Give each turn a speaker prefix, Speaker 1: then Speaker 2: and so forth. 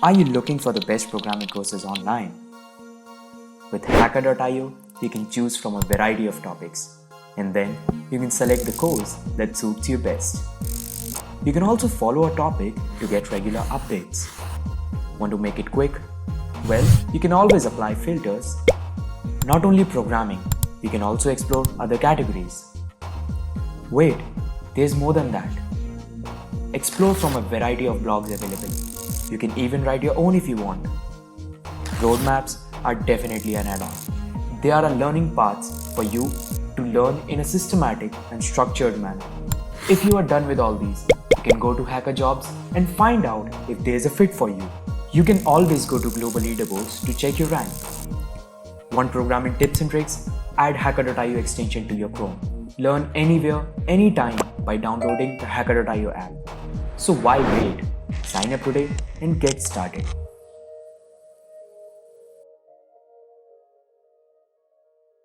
Speaker 1: Are you looking for the best programming courses online? With hacker.io, you can choose from a variety of topics, and then you can select the course that suits you best. You can also follow a topic to get regular updates. Want to make it quick? Well, you can always apply filters. Not only programming, you can also explore other categories. Wait, there's more than that. Explore from a variety of blogs available. You can even write your own if you want. Roadmaps are definitely an add-on. They are a learning paths for you to learn in a systematic and structured manner. If you are done with all these, you can go to Hacker Jobs and find out if there is a fit for you. You can always go to global leaderboards to check your rank. Want programming tips and tricks? Add hacker.io extension to your Chrome. Learn anywhere, anytime by downloading the hacker.io app. So why wait? Sign up today and get started.